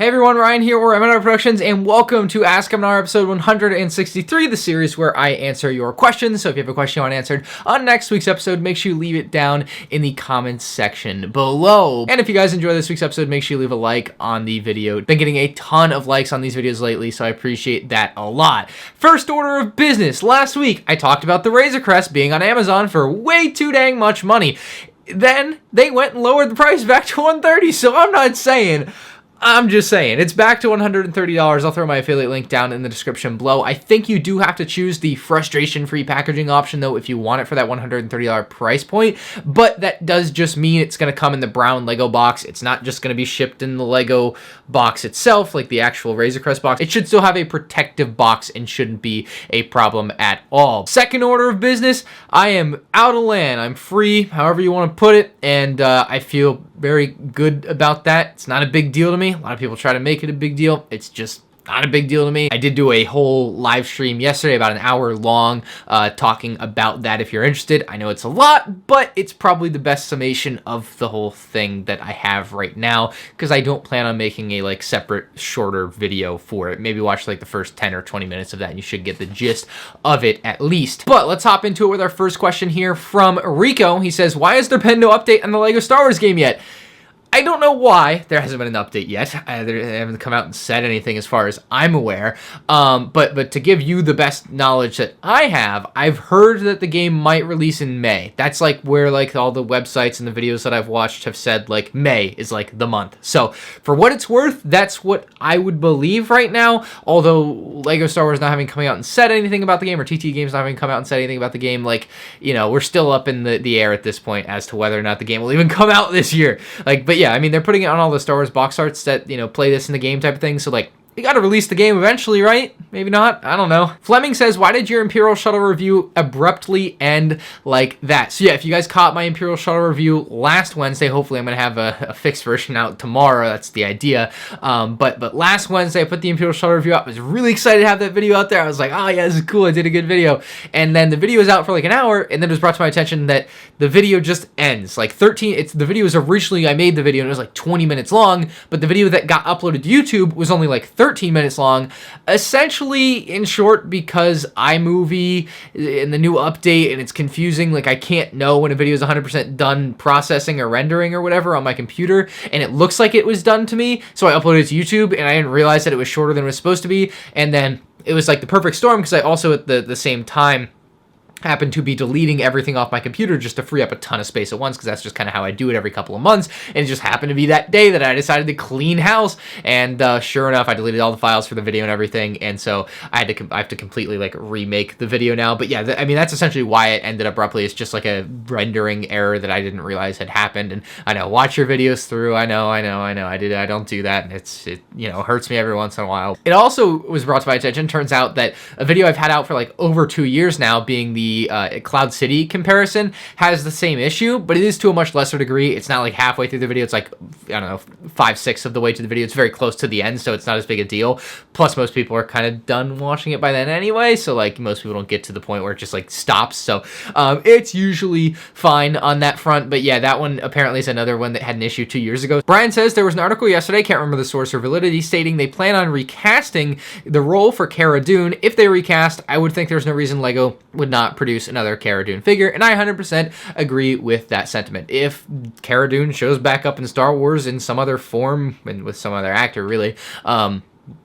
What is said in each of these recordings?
Hey everyone, Ryan here, we're M&R Productions, and welcome to Ask M&R episode 163, the series where I answer your questions. So if you have a question you want answered on next week's episode, make sure you leave it down in the comments section below. And if you guys enjoy this week's episode, make sure you leave a like on the video. Been getting a ton of likes on these videos lately, so I appreciate that a lot. First order of business. Last week, I talked about the Razor Crest being on Amazon for way too dang much money. Then they went and lowered the price back to $130, so I'm just saying, it's back to $130. I'll throw my affiliate link down in the description below. I think you do have to choose the frustration-free packaging option, though, if you want it for that $130 price point. But that does just mean it's going to come in the brown Lego box. It's not just going to be shipped in the Lego box itself, like the actual Razor Crest box. It should still have a protective box and shouldn't be a problem at all. Second order of business, I am out of land. I'm free, however you want to put it, and I feel very good about that. It's not a big deal to me. A lot of people try to make it a big deal. It's just not a big deal to me. I did do a whole live stream yesterday, about an hour long, talking about that if you're interested. I know it's a lot, but it's probably the best summation of the whole thing that I have right now, because I don't plan on making a separate, shorter video for it. Maybe watch the first 10 or 20 minutes of that, and you should get the gist of it at least. But let's hop into it with our first question here from Rico. He says, why has there been no update on the LEGO Star Wars game yet? I don't know why there hasn't been an update yet. They haven't come out and said anything as far as I'm aware. But to give you the best knowledge that I have, I've heard that the game might release in May. That's where all the websites and the videos that I've watched have said May is the month. So for what it's worth, that's what I would believe right now. Although LEGO Star Wars not having come out and said anything about the game, or TT Games not having come out and said anything about the game, we're still up in the air at this point as to whether or not the game will even come out this year. But yeah, I mean, they're putting it on all the Star Wars box arts that, play this in the game type of thing. So, you gotta release the game eventually, right? Maybe not. I don't know. Fleming says, why did your Imperial Shuttle review abruptly end like that? So yeah, if you guys caught my Imperial Shuttle review last Wednesday, hopefully I'm gonna have a fixed version out tomorrow. That's the idea. But last Wednesday, I put the Imperial Shuttle review out. I was really excited to have that video out there. I was like, oh yeah, this is cool. I did a good video. And then the video was out for an hour, and then it was brought to my attention that the video just ends. The video was originally, I made the video, and it was 20 minutes long, but the video that got uploaded to YouTube was only 13 minutes long, essentially, in short, because iMovie in the new update, and it's confusing. I can't know when a video is 100% done processing or rendering or whatever on my computer, and it looks like it was done to me, so I uploaded it to YouTube, and I didn't realize that it was shorter than it was supposed to be, and then it was the perfect storm, because I also, at the same time, happened to be deleting everything off my computer just to free up a ton of space at once, because that's just kind of how I do it every couple of months. And it just happened to be that day that I decided to clean house, and sure enough, I deleted all the files for the video and everything, and so I have to completely remake the video now. But yeah, I mean, that's essentially why it ended abruptly. It's just a rendering error that I didn't realize had happened. And I know, watch your videos through. I know. I don't do that, and it hurts me every once in a while. It also was brought to my attention. Turns out that a video I've had out for over 2 years now, being the Cloud City comparison, has the same issue, but it is to a much lesser degree. It's not halfway through the video. It's I don't know, 5/6 of the way to the video. It's very close to the end, so it's not as big a deal. Plus, most people are kind of done watching it by then anyway, so most people don't get to the point where it just stops. So it's usually fine on that front. But yeah, that one apparently is another one that had an issue 2 years ago. Brian says there was an article yesterday, can't remember the source or validity, stating they plan on recasting the role for Cara Dune. If they recast, I would think there's no reason LEGO would not produce another Cara Dune figure, and I 100% agree with that sentiment. If Cara Dune shows back up in Star Wars in some other form, and with some other actor, really,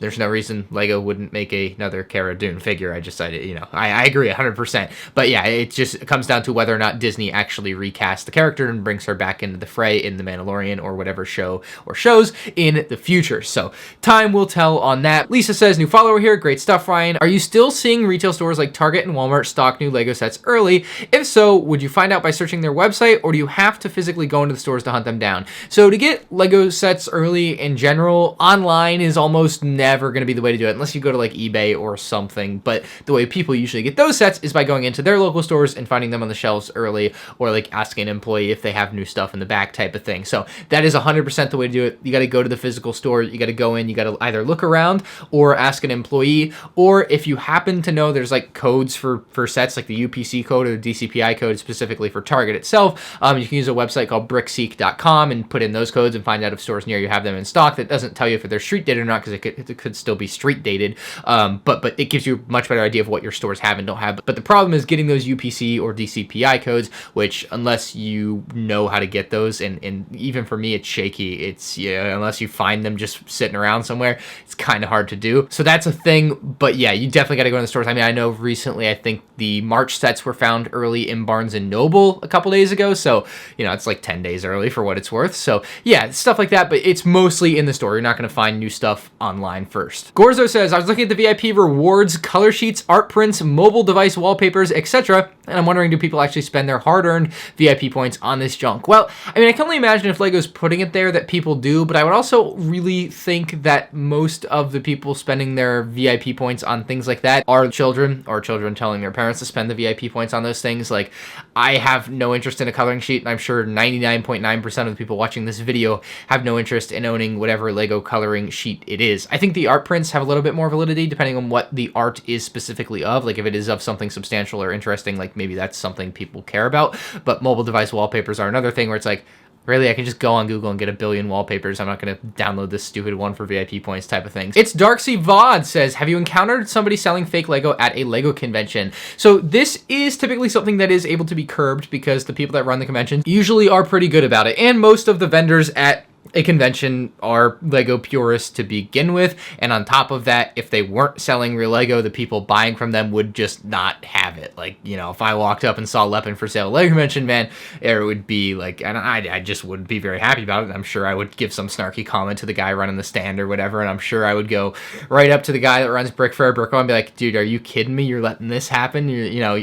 there's no reason LEGO wouldn't make another Cara Dune figure. I agree 100%. But yeah, it just comes down to whether or not Disney actually recasts the character and brings her back into the fray in The Mandalorian or whatever show or shows in the future. So time will tell on that. Lisa says, new follower here. Great stuff, Ryan. Are you still seeing retail stores like Target and Walmart stock new LEGO sets early? If so, would you find out by searching their website, or do you have to physically go into the stores to hunt them down? So to get LEGO sets early in general, online is almost never never going to be the way to do it unless you go to like eBay or something. But the way people usually get those sets is by going into their local stores and finding them on the shelves early, or like asking an employee if they have new stuff in the back type of thing. So that is 100% the way to do it. You got to go to the physical store. You got to go in. You got to either look around or ask an employee, or if you happen to know there's like codes for sets, like the UPC code or the DCPI code specifically for Target itself, you can use a website called brickseek.com and put in those codes and find out if stores near you have them in stock. That doesn't tell you if they're street dated or not, because it could still be street dated, but it gives you a much better idea of what your stores have and don't have. But the problem is getting those UPC or DCPI codes, which unless you know how to get those, and even for me it's shaky, it's unless you find them just sitting around somewhere, it's kind of hard to do. So that's a thing. But yeah, you definitely got to go in the stores. I mean, I know recently I think the March sets were found early in Barnes & Noble a couple days ago, so it's like 10 days early for what it's worth. So yeah, stuff like that, but it's mostly in the store. You're not going to find new stuff online first. Gorzo says, I was looking at the VIP rewards, color sheets, art prints, mobile device wallpapers, etc., and I'm wondering, do people actually spend their hard-earned VIP points on this junk? Well, I mean, I can only imagine if LEGO's putting it there that people do, but I would also really think that most of the people spending their VIP points on things like that are children, or children telling their parents to spend the VIP points on those things. Like, I have no interest in a coloring sheet, and I'm sure 99.9% of the people watching this video have no interest in owning whatever LEGO coloring sheet it is. I think the art prints have a little bit more validity depending on what the art is specifically of. Like, if it is of something substantial or interesting, like maybe that's something people care about. But mobile device wallpapers are another thing where it's like, really, I can just go on Google and get a billion wallpapers. I'm not going to download this stupid one for VIP points type of things. It's Darksea Vod says, have you encountered somebody selling fake Lego at a Lego convention? So this is typically something that is able to be curbed because the people that run the convention usually are pretty good about it. And most of the vendors at a convention are Lego purists to begin with, and on top of that, if they weren't selling real Lego, the people buying from them would just not have it. Like, if I walked up and saw Lepin for sale at Lego convention, man, it would be like, and I just wouldn't be very happy about it. I'm sure I would give some snarky comment to the guy running the stand or whatever, and I'm sure I would go right up to the guy that runs Brick Fair Brickle and be like, dude, are you kidding me? You're letting this happen?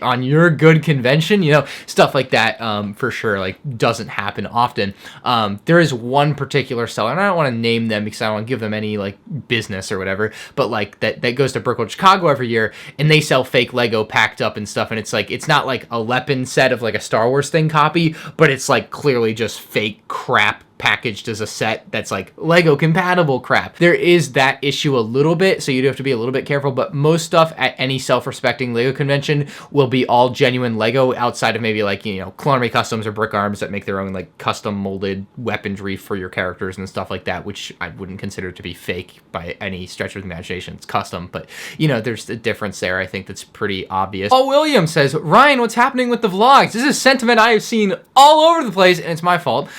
On your good convention? Stuff like that, for sure, like, doesn't happen often. There is one particular seller, and I don't want to name them because I don't want to give them any like business or whatever, but like that goes to Brickworld Chicago every year, and they sell fake Lego packed up and stuff, and it's like, it's not like a Lepin set of like a Star Wars thing copy, but it's like clearly just fake crap packaged as a set that's like Lego compatible crap. There is that issue a little bit, so you do have to be a little bit careful, but most stuff at any self-respecting Lego convention will be all genuine Lego, outside of maybe like, Clone Customs or Brick Arms that make their own like custom molded weaponry for your characters and stuff like that, which I wouldn't consider to be fake by any stretch of the imagination. It's custom, but there's a difference there. I think that's pretty obvious. Paul Williams says, Ryan, what's happening with the vlogs? This is a sentiment I have seen all over the place, and it's my fault.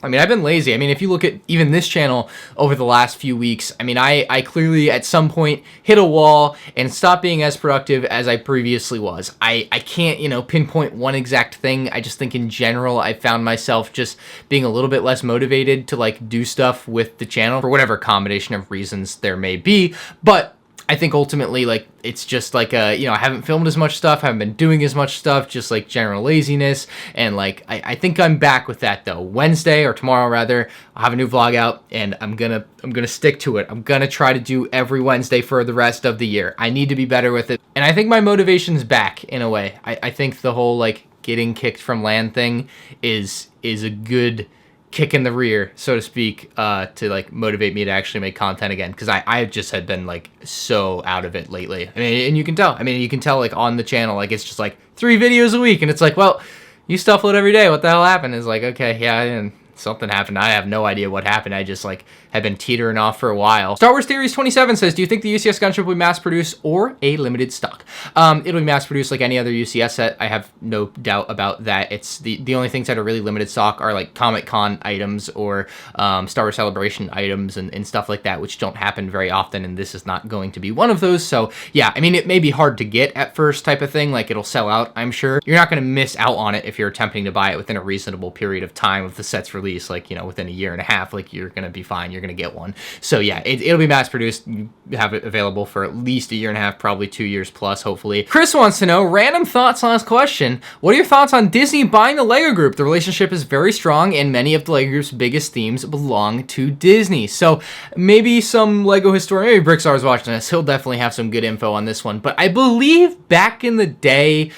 I've been lazy. I mean, if you look at even this channel over the last few weeks, I mean, I clearly at some point hit a wall and stopped being as productive as I previously was. I can't, pinpoint one exact thing. I just think in general, I found myself just being a little bit less motivated to like do stuff with the channel for whatever combination of reasons there may be. But I think ultimately, like, it's just like, I haven't filmed as much stuff, haven't been doing as much stuff, just like general laziness. And like, I think I'm back with that though. Wednesday, or tomorrow rather, I'll have a new vlog out, and I'm gonna stick to it. I'm gonna try to do every Wednesday for the rest of the year. I need to be better with it. And I think my motivation's back in a way. I think the whole like getting kicked from land thing is a good kick in the rear, so to speak, to like motivate me to actually make content again, because I just had been like so out of it lately. I mean, and you can tell like on the channel, like it's just like 3 videos a week, and it's like, well, you stuff load every day, what the hell happened? It's like, okay, yeah, and something happened. I have no idea what happened. I just like have been teetering off for a while. Star Wars Theories 27 says, do you think the UCS gunship will be mass produced or a limited stock? It'll be mass produced like any other UCS set. I have no doubt about that. It's the only things that are really limited stock are like Comic-Con items or Star Wars Celebration items and stuff like that, which don't happen very often, and this is not going to be one of those. So yeah, I mean, it may be hard to get at first type of thing. Like, it'll sell out, I'm sure. You're not going to miss out on it if you're attempting to buy it within a reasonable period of time of the set's release. least, like, you know, within a year and a half, like, you're gonna be fine, you're gonna get one. So yeah, it'll be mass produced. You have it available for at least a year and a half, probably 2 years plus, hopefully. Chris wants to know, random thoughts, last question. What are your thoughts on Disney buying the LEGO Group? The relationship is very strong, and many of the LEGO Group's biggest themes belong to Disney. So maybe some LEGO historian, maybe Brickstar's watching this, he'll definitely have some good info on this one. But I believe back in the day,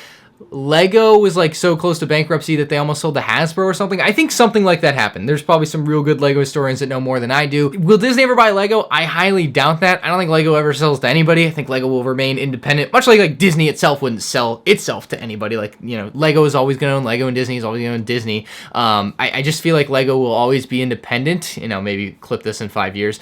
LEGO was like so close to bankruptcy that they almost sold to Hasbro or something. I think something like that happened. There's probably some real good LEGO historians that know more than I do. Will Disney ever buy LEGO? I highly doubt that. I don't think LEGO ever sells to anybody. I think LEGO will remain independent, much like Disney itself wouldn't sell itself to anybody. Like, you know, LEGO is always going to own LEGO and Disney is always going to own Disney. I just feel like LEGO will always be independent. You know, maybe clip this in 5 years.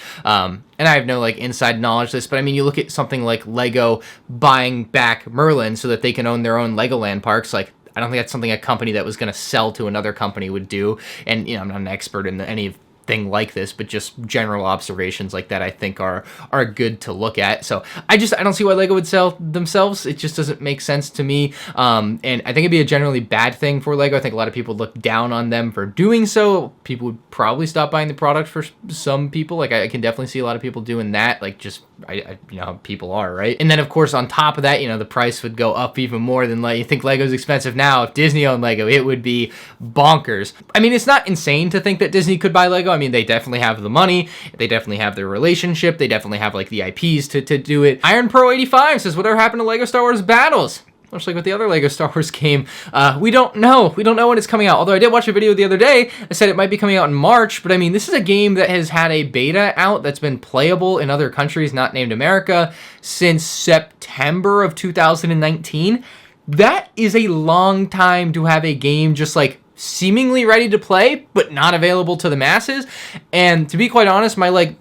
And I have no like inside knowledge of this, but I mean, you look at something like LEGO buying back Merlin so that they can own their own Legoland parks. Like, I don't think that's something a company that was going to sell to another company would do. And, you know, I'm not an expert in anything like this, but just general observations like that I think are good to look at. So I don't see why LEGO would sell themselves. It just doesn't make sense to me. And I think it'd be a generally bad thing for LEGO. I think a lot of people look down on them for doing so. People would probably stop buying the product for some people. Like, I can definitely see a lot of people doing that. Like, just you know how people are, right? And then of course on top of that, you know, the price would go up even more than, like, you think LEGO's expensive now. If Disney owned LEGO, it would be bonkers. I mean, it's not insane to think that Disney could buy LEGO. I mean, they definitely have the money, they definitely have their relationship, they definitely have like the IPs to do it. Iron Pro 85 says, whatever happened to LEGO Star Wars Battles? Much like with the other LEGO Star Wars game, we don't know. We don't know when it's coming out. Although I did watch a video the other day that said it might be coming out in March. But I mean, this is a game that has had a beta out that's been playable in other countries not named America since September of 2019. That is a long time to have a game just like seemingly ready to play, but not available to the masses. And to be quite honest, my like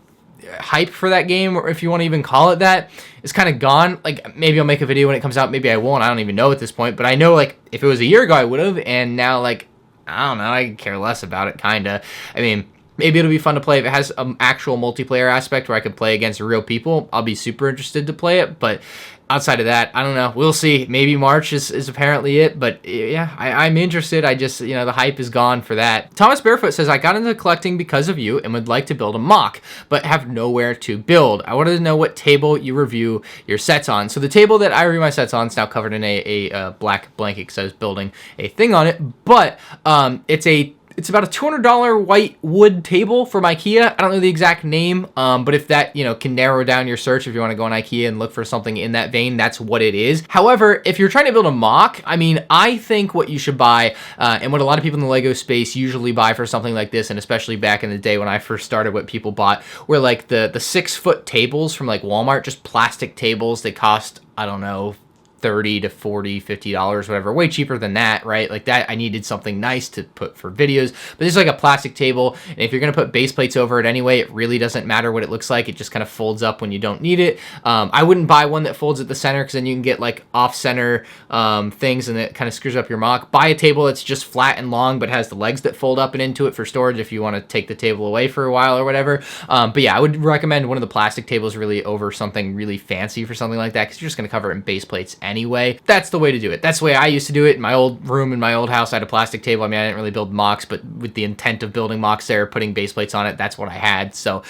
hype for that game, or if you want to even call it that, is kind of gone. Like, maybe I'll make a video when it comes out, maybe I won't, I don't even know at this point, but I know like if it was a year ago I would have, and now like I don't know, I care less about it, kinda. I mean, maybe it'll be fun to play if it has an actual multiplayer aspect where I could play against real people. I'll be super interested to play it, but outside of that, I don't know. We'll see. Maybe March is apparently it, but yeah, I'm interested. I just, you know, the hype is gone for that. Thomas Barefoot says, I got into collecting because of you and would like to build a mock, but have nowhere to build. I wanted to know what table you review your sets on. So the table that I review my sets on is now covered in a black blanket because I was building a thing on it, but it's about a $200 white wood table from IKEA. I don't know the exact name, but if that, you know, can narrow down your search, if you want to go on IKEA and look for something in that vein, that's what it is. However, if you're trying to build a mock, I mean, I think what you should buy, and what a lot of people in the LEGO space usually buy for something like this, and especially back in the day when I first started, what people bought were like the 6-foot tables from like Walmart, just plastic tables. They cost, I don't know, $30 to $40, $50, whatever, way cheaper than that, right? Like that, I needed something nice to put for videos, but this is like a plastic table, and if you're gonna put base plates over it anyway, it really doesn't matter what it looks like. It just kind of folds up when you don't need it. I wouldn't buy one that folds at the center, because then you can get like off-center things, and it kind of screws up your mock. Buy a table that's just flat and long, but has the legs that fold up and into it for storage if you want to take the table away for a while or whatever. But yeah, I would recommend one of the plastic tables really over something really fancy for something like that, because you're just gonna cover it in base plates anyway. That's the way to do it. That's the way I used to do it. In my old room, in my old house, I had a plastic table. I mean, I didn't really build mocks, but with the intent of building mocks there, putting base plates on it, that's what I had. So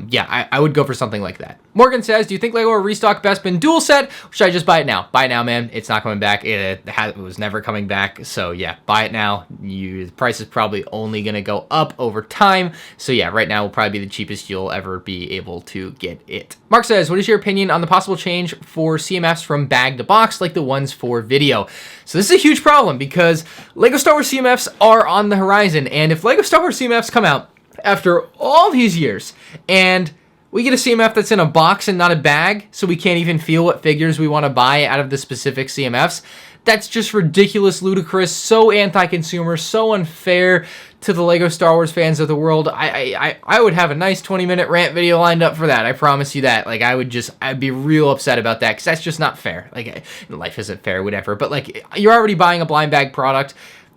yeah, I would go for something like that. Morgan says, do you think LEGO will restock Bespin Duel Set? Or should I just buy it now? Buy it now, man. It's not coming back. It was never coming back. So yeah, buy it now. The price is probably only going to go up over time. So yeah, right now will probably be the cheapest you'll ever be able to get it. Mark says, what is your opinion on the possible change for CMFs from bag to box, like the ones for Vidiyo? So this is a huge problem, because LEGO Star Wars CMFs are on the horizon, and if LEGO Star Wars CMFs come out after all these years, and we get a CMF that's in a box and not a bag, so we can't even feel what figures we want to buy out of the specific CMFs, that's just ridiculous, ludicrous, so anti-consumer, so unfair to the LEGO Star Wars fans of the world. I would have a nice 20-minute rant video lined up for that. I promise you that. Like, I'd be real upset about that, because that's just not fair. Like, life isn't fair, whatever. But like, you're already buying a blind bag product.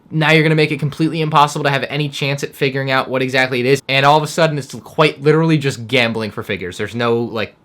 Now you're going to make it completely impossible to have any chance at figuring out what exactly it is. And all of a sudden, it's quite literally just gambling for figures. There's no, like,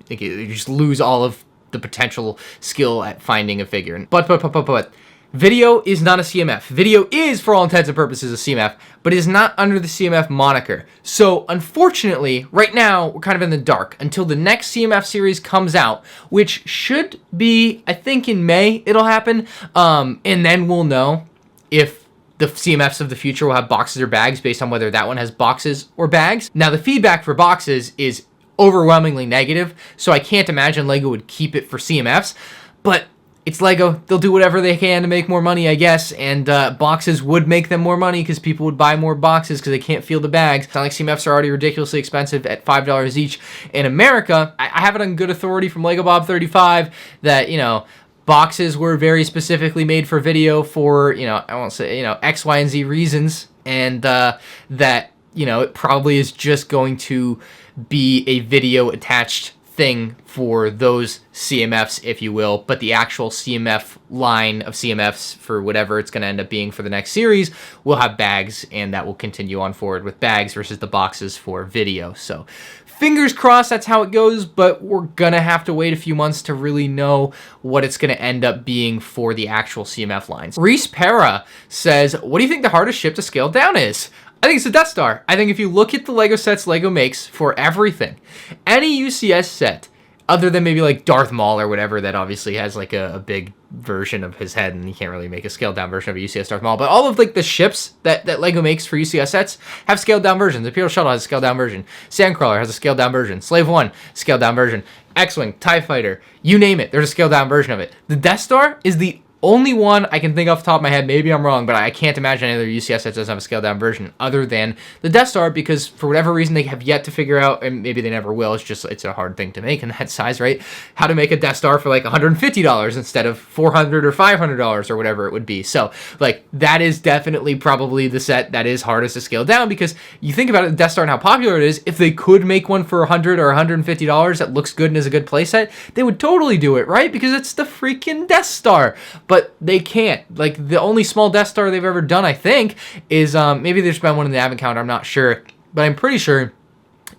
you just lose all of the potential skill at finding a figure. But Vidiyo is not a CMF. Vidiyo is, for all intents and purposes, a CMF, but is not under the CMF moniker. So, unfortunately, right now, we're kind of in the dark until the next CMF series comes out, which should be, I think, in May it'll happen, and then we'll know if the CMFs of the future will have boxes or bags based on whether that one has boxes or bags. Now, the feedback for boxes is overwhelmingly negative, so I can't imagine LEGO would keep it for CMFs, but it's LEGO. They'll do whatever they can to make more money, I guess, and boxes would make them more money because people would buy more boxes because they can't feel the bags. It's not like CMFs are already ridiculously expensive at $5 each in America. I have it on good authority from LEGO Bob 35 that, you know, boxes were very specifically made for Vidiyo for, you know, I won't say, you know, X, Y, and Z reasons, and that, you know, it probably is just going to be a Vidiyo attached thing for those CMFs, if you will, but the actual CMF line of CMFs for whatever it's going to end up being for the next series will have bags, and that will continue on forward with bags versus the boxes for Vidiyo. So fingers crossed that's how it goes, but we're going to have to wait a few months to really know what it's going to end up being for the actual CMF lines. Reese Para says, what do you think the hardest ship to scale down is? I think it's the Death Star. I think if you look at the LEGO sets LEGO makes for everything, any UCS set, other than maybe like Darth Maul or whatever, that obviously has like a big version of his head and you can't really make a scaled down version of a UCS Darth Maul, but all of like the ships that LEGO makes for UCS sets have scaled down versions. The Imperial Shuttle has a scaled down version. Sandcrawler has a scaled down version. Slave 1, scaled down version. X-Wing, TIE Fighter, you name it, there's a scaled down version of it. The Death Star is the only one I can think off the top of my head, maybe I'm wrong, but I can't imagine any other UCS that doesn't have a scaled down version other than the Death Star, because for whatever reason they have yet to figure out, and maybe they never will, it's a hard thing to make in that size, right? How to make a Death Star for like $150 instead of $400 or $500 or whatever it would be. So like that is definitely probably the set that is hardest to scale down, because you think about it, the Death Star and how popular it is, if they could make one for $100 or $150 that looks good and is a good playset, they would totally do it, right? Because it's the freaking Death Star. But they can't. Like, the only small Death Star they've ever done, I think, is maybe there's been one in the Advent Calendar, I'm not sure. But I'm pretty sure,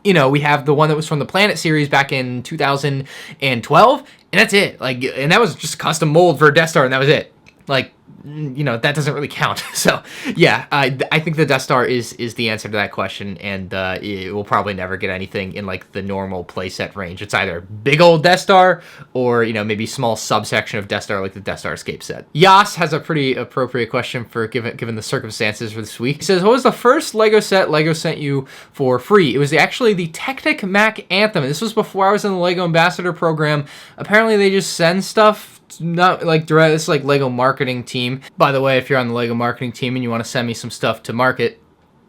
you know, we have the one that was from the Planet series back in 2012, and that's it. Like, and that was just a custom mold for a Death Star, and that was it. Like, you know, that doesn't really count. So yeah, I think the Death Star is the answer to that question, and it will probably never get anything in like the normal playset range. It's either big old Death Star or, you know, maybe small subsection of Death Star like the Death Star Escape set. Yas has a pretty appropriate question for given the circumstances for this week. He says, what was the first LEGO set LEGO sent you for free? It was actually the Technic Mac Anthem. This was before I was in the LEGO Ambassador program. Apparently they just send stuff, not like direct. This is like LEGO marketing team. By the way, if you're on the LEGO marketing team and you want to send me some stuff to market,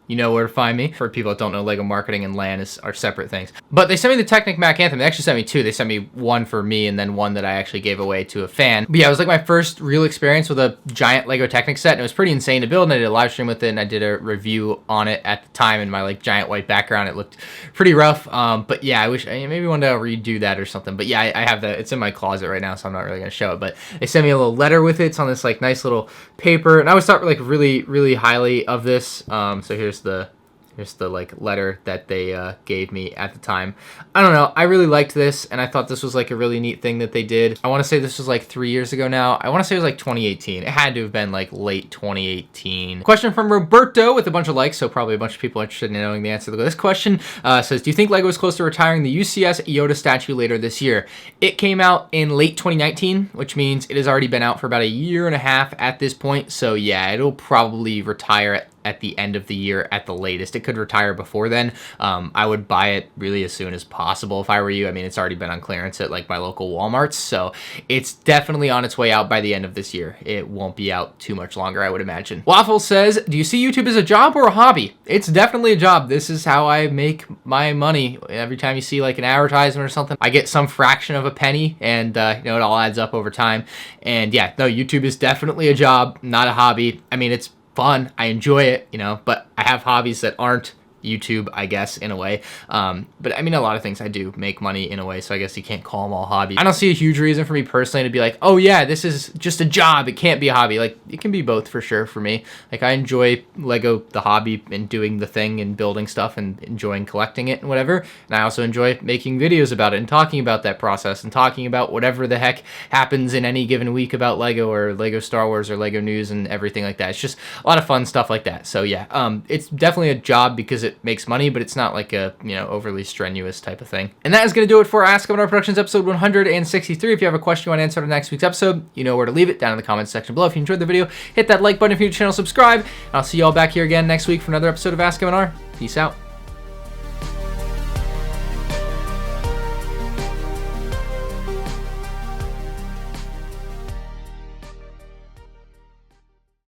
you know where to find me. For people that don't know, LEGO marketing and LAN are separate things. But they sent me the Technic Mac Anthem. They actually sent me two. They sent me one for me and then one that I actually gave away to a fan. But yeah, it was like my first real experience with a giant LEGO Technic set, and it was pretty insane to build, and I did a live stream with it, and I did a review on it at the time in my like giant white background. It looked pretty rough. But yeah, I wish maybe one day I'll redo that or something. But yeah, I have that. It's in my closet right now, so I'm not really gonna show it. But they sent me a little letter with it. It's on this like nice little paper, and I always thought like really highly of this. So here's the like letter that they gave me at the time. I don't know, I really liked this, and I thought this was like a really neat thing that they did. I want to say this was like 3 years ago now. I want to say it was like 2018. It had to have been like late 2018. Question from Roberto with a bunch of likes, so probably a bunch of people interested in knowing the answer to this question. Says, do you think LEGO is close to retiring the UCS Yoda statue later this year? It came out in late 2019, which means it has already been out for about a year and a half at this point. So yeah, it'll probably retire at the end of the year at the latest. It could retire before then. I would buy it really as soon as possible if I were you. I mean, it's already been on clearance at like my local Walmarts, so it's definitely on its way out by the end of this year. It won't be out too much longer, I would imagine. Waffle says, do you see YouTube as a job or a hobby? It's definitely a job. This is how I make my money. Every time you see like an advertisement or something, I get some fraction of a penny, and you know, it all adds up over time. And yeah, no, YouTube is definitely a job, not a hobby. I mean, it's fun. I enjoy it, you know, but I have hobbies that aren't YouTube, I guess, in a way. But I mean, a lot of things I do make money in a way, so I guess you can't call them all hobbies. I don't see a huge reason for me personally to be like, oh yeah, this is just a job, it can't be a hobby. Like, it can be both for sure for me. Like, I enjoy Lego the hobby and doing the thing and building stuff and enjoying collecting it and whatever. And I also enjoy making videos about it and talking about that process and talking about whatever the heck happens in any given week about Lego or Lego Star Wars or Lego news and everything like that. It's just a lot of fun stuff like that. So yeah, it's definitely a job because it makes money, but it's not like a, you know, overly strenuous type of thing. And that is going to do it for Ask M&R Productions episode 163. If you have a question you want to answer on next week's episode, you know where to leave it down in the comments section below. If you enjoyed the video, hit that like button if you're new to the channel, subscribe, and I'll see you all back here again next week for another episode of Ask M&R. Peace out.